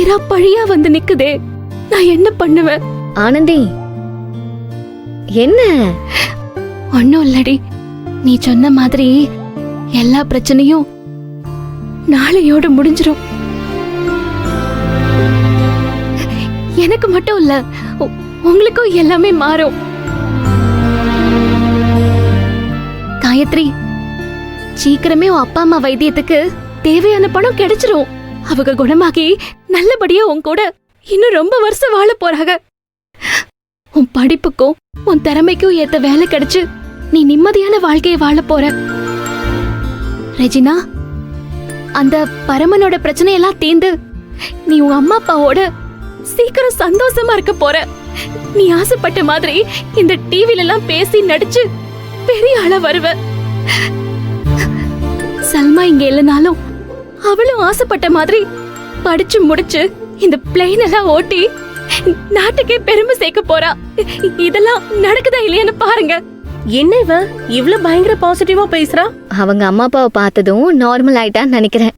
நேரா பழியா வந்து நிக்குதே. நான் என்ன பண்ணுவேன்? ஆனந்தி, என்ன? ஒன்னும் இல்லடி. நீ சொன்ன மாதிரி எல்லா பிரச்சனையும் நாளையோட முடிஞ்சிரும். எனக்கு மட்டும் இல்ல, உங்களுக்கும் எல்லாமே மாறும். காயத்ரி, சீக்கிரமே உன் அப்பா அம்மா வைத்தியத்துக்கு தேவையான பணம் கிடைச்சிரும். அவங்க குணமாகி நல்லபடியா உன் கூட இன்னும் ரொம்ப வருஷம் வாழ போறாங்க. உன் படிப்புக்கும் உன் திறமைக்கும் ஏத்த வேலை கிடைச்சு நீ நிம்மதியான வாழ்க்கையை வாழ போற. ரெஜினா, அந்த பரமனோட பிரச்சனையெல்லாம் தீர்ந்து நீ உன் அம்மா அப்பாவோட சீக்கிரம் சந்தோஷமா இருக்க போற. நீ ஆசைப்பட்ட மாதிரி இந்த டிவில எல்லாம் பேசி நடிச்சு பெரிய ஆளா வருவ. சல்மா இங்க இல்லனாலும் அவளும் ஆசைப்பட்ட மாதிரி படிச்சு முடிச்சு இந்த பிளேன் எல்லாம் ஓட்டி நாட்டுக்கே பெருமை சேர்க்க போறா. இதெல்லாம் நடக்குதா இல்லையான்னு பாருங்க. என்ன இவ இவ்ளோ பயங்கர பாசிட்டிவா பேசுறா? அவங்க அம்மா அப்பாவை பார்த்ததும் நார்மல் ஆயிட்டான்னு நினைக்கிறேன்.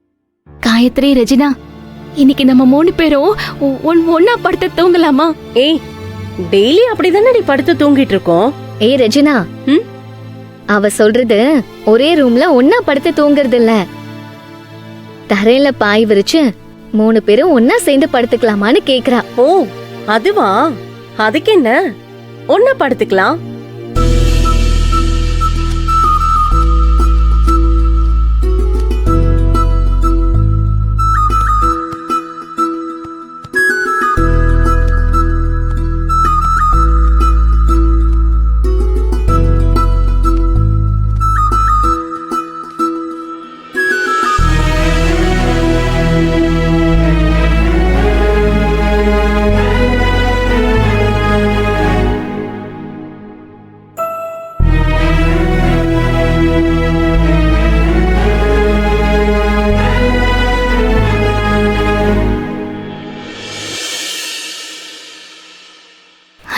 காயத்ரி, ரெஜினா, இன்னைக்கு நம்ம 3 பேரும் ஒன்னா படுத்து தூங்கலாமா? ஏய், டெய்லி அப்படிதானே நீ படுத்து தூங்கிட்டு இருக்கோம். ஏய் ரெஜினா, அவ சொல்றது ஒரே ரூம்ல ஒன்னா படுத்து தூங்குறது இல்ல. தரையில பாய் விரிச்சு 3 பேரும் ஒன்னா சேர்ந்து படுத்துக்கலாமான்னு கேக்குறா. ஓ, அதுவா? அதுக்கு என்ன, ஒன்னா படுத்துக்கலாம்.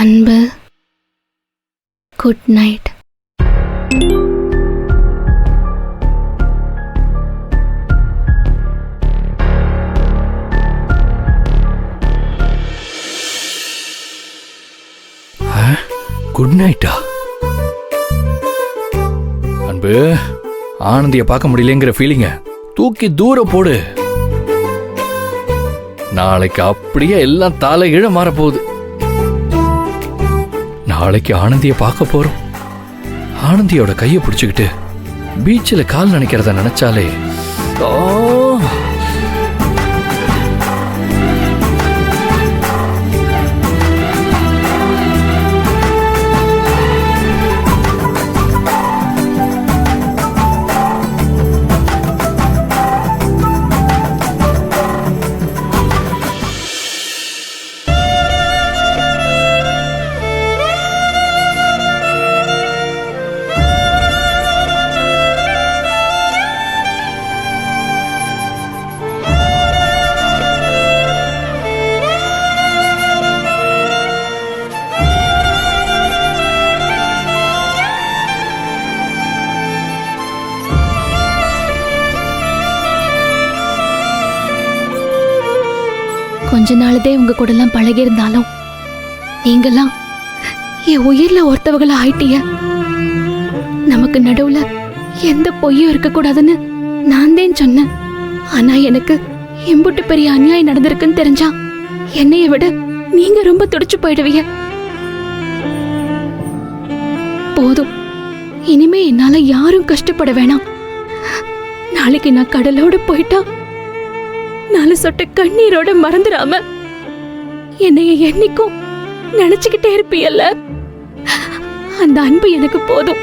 அன்பு, குட் நைட். குட் நைட்டா? அன்பு, ஆனந்திய பார்க்க முடியலங்கிற ஃபீலிங்க தூக்கி தூரம் போடு. நாளைக்கு அப்படியே எல்லாம் தலைகீழ மாறப்போகுது. நாளைக்கு ஆனந்திய பார்க்க போறோம். ஆனந்தியோட கையை பிடிச்சுக்கிட்டு பீச்சில் கால் நினைக்கிறத நினைச்சாலே கொஞ்ச நாளதே உங்க கூட எல்லாம் பழகி இருந்தாலும் நீங்கெல்லாம் என் உயிர்ல ஒருத்தவங்கள ஆயிட்டிய. நமக்கு நடுவுல எந்த பொய்யும் இருக்க கூடாதுன்னு நான் தான் சொன்னேன். ஆனா எனக்கு எம்புட்டு பெரிய அநியாயம் நடந்திருக்குன்னு தெரிஞ்சா என்னைய விட நீங்க ரொம்ப துடிச்சு போயிடுவீங்க. போதும், இனிமே என்னால யாரும் கஷ்டப்பட வேணாம். நாளைக்கு நான் கடலோட போயிட்டா 4 சொட்டு கண்ணீரோட மறந்துடாம என்னைய என்னைக்கும் நினைச்சுக்கிட்டே இருப்பீல்ல? அந்த அன்பு எனக்கு போதும்.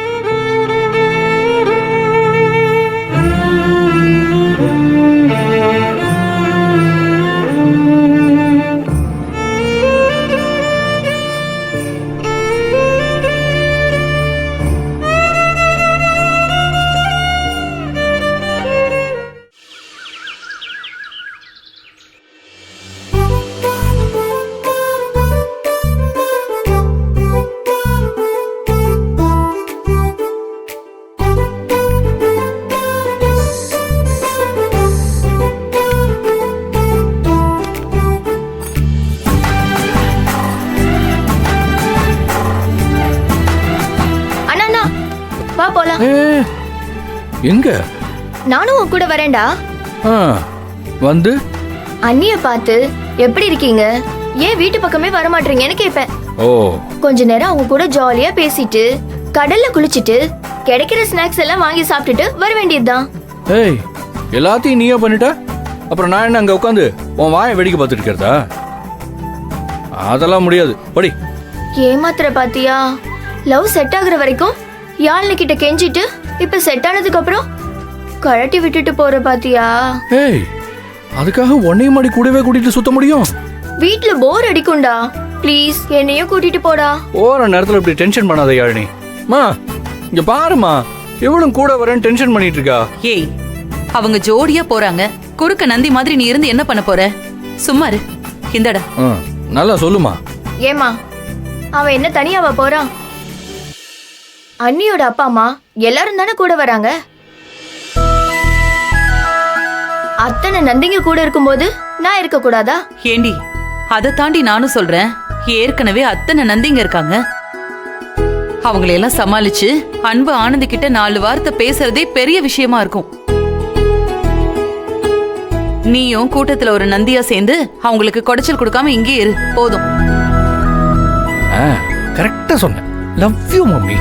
எங்க? நானும் உன் கூட வரேன்டா. ஆ, வந்து அண்ணிய பார்த்து எப்படி இருக்கீங்க, ஏன் வீட்டு பக்கமே வர மாட்டீங்கன்னு கேட்பேன். ஓ கொஞ்ச நேரம் அவங்க கூட ஜாலியா பேசிட்டு கடல்ல குளிச்சிட்டு கிடைக்கிற ஸ்நாக்ஸ் எல்லாம் வாங்கி சாப்பிட்டுட்டு வர வேண்டியதுதான். ஏய், எல்லாத்தையும் நீயே பண்ணிட்ட, அப்புறம் நான் என்ன அங்க உட்காந்து உன் வாயை வேடிக்கை பார்த்துட்டு இருக்கிறதா? அதெல்லாம் முடியாது, படி. ஏமாத்துற பாத்தியா? லவ் செட் ஆகுற வரைக்கும் யாழ்னு கிட்ட கெஞ்சிட்டு இப்ப செட் ஆனதுக்கு அப்புறம் கழட்டி விட்டுட்டு போற பாத்தியா? ஏய், அதுக்காக உன்னையும் மாடி கூடவே கூட்டிட்டு சுத்த முடியும்? வீட்ல போர் அடிக்கும்டா, ப்ளீஸ் என்னையும் கூட்டிட்டு போடா. ஓர நேரத்துல இப்படி டென்ஷன் பண்ணாத யாழினி. மா, இங்க பாருமா, எவ்வளவு கூட வரேன்னு டென்ஷன் பண்ணிட்டு இருக்கா. ஏய், அவங்க ஜோடியா போறாங்க, குறுக்க நந்தி மாதிரி நீ இருந்து என்ன பண்ண போற? சும்மா இரு. இந்தடா. நல்லா சொல்லுமா. ஏமா, அவன் என்ன தனியாவா போறான்? அண்ணியோட அப்பா அம்மா எல்லாரும் தானே கூட வராங்க. அத்தனை நந்திங்க கூட இருக்கும்போது நான் இருக்க கூடாதா? ஏண்டி, அதை தாண்டி நானும் சொல்றேன். ஏற்கனவே அத்தனை நந்திங்க இருக்காங்க. அவங்களையெல்லாம் சமாளிச்சு அன்பு ஆனந்தி கிட்ட 4 வார்த்தை பேசுறதே பெரிய விஷயமா இருக்கும். நீயும் கூட்டத்துல ஒரு நந்தியா சேர்ந்து அவங்களுக்கு குடைச்சல் கொடுக்காம இங்கே இரு, போதும். கரெக்டா சொன்ன. Love you mummy.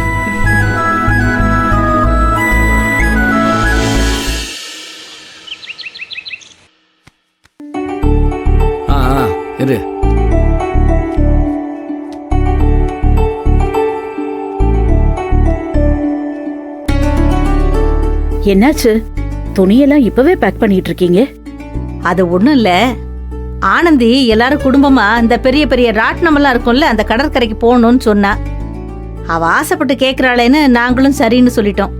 இரு. என்னாச்சு? துணியெல்லாம் இப்பவே பேக் பண்ணிட்டு இருக்கீங்க? அது ஒண்ணும் இல்ல, ஆனந்தி எல்லாரும் குடும்பமா இந்த பெரிய பெரிய ராட்டினம் எல்லாம் இருக்கும்ல, அந்த கடற்கரைக்கு போகணும்னு சொன்னா. அவ ஆசைப்பட்டு கேக்குறாளேன்னு நாங்களும் சரின்னு சொல்லிட்டோம்.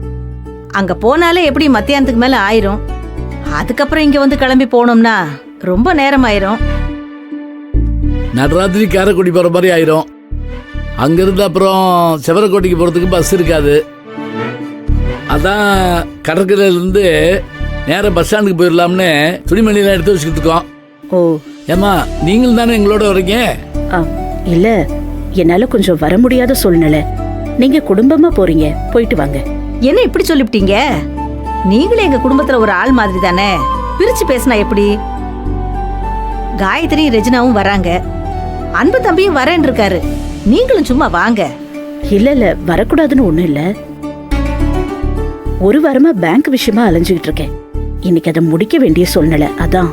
அங்க போனாலே எப்படி மத்தியானத்துக்கு மேல ஆயிரும். அதுக்கப்புறம் இங்க வந்து கிளம்பி போனோம்னா ரொம்ப நேரம் ஆயிரும். நடராத்திரி காரைக்குடி போற மாதிரி ஆயிரும். அங்கிருந்து அப்புறம் செவரக்கோட்டைக்கு போறதுக்கு பஸ் இருக்காது. அதான் கடற்கரையில இருந்து நேர பஸ் ஸ்டாண்டுக்கு போயிடலாம்னு துணிமணியெல்லாம் எடுத்து வச்சுக்கிட்டு இருக்கோம். ஓ, ஏமா, நீங்களும் தானே எங்களோட வரீங்க? இல்ல, என்னால கொஞ்சம் வர முடியாத சூழ்நிலை. நீங்க குடும்பமா போறீங்க, போயிட்டு வாங்க. என்ன இப்படி சொல்லிவிட்டீங்க? நீங்களே எங்க குடும்பத்துல ஒரு ஆள் மாதிரி தானே, பிரிச்சு பேசினா எப்படி? காயத்ரி ரெஜினாவும் வராங்க, அன்பு தம்பியும் வரேன் இருக்காரு. நீங்களும் சும்மா வாங்க. இல்ல, வரக்கூடாதுன்னு ஒண்ணும் இல்ல. ஒரு வாரமா பேங்க் விஷயமா அலைஞ்சுகிட்டு இருக்கேன். இன்னைக்கு அதை முடிக்க வேண்டிய சூழ்நிலை, அதான்.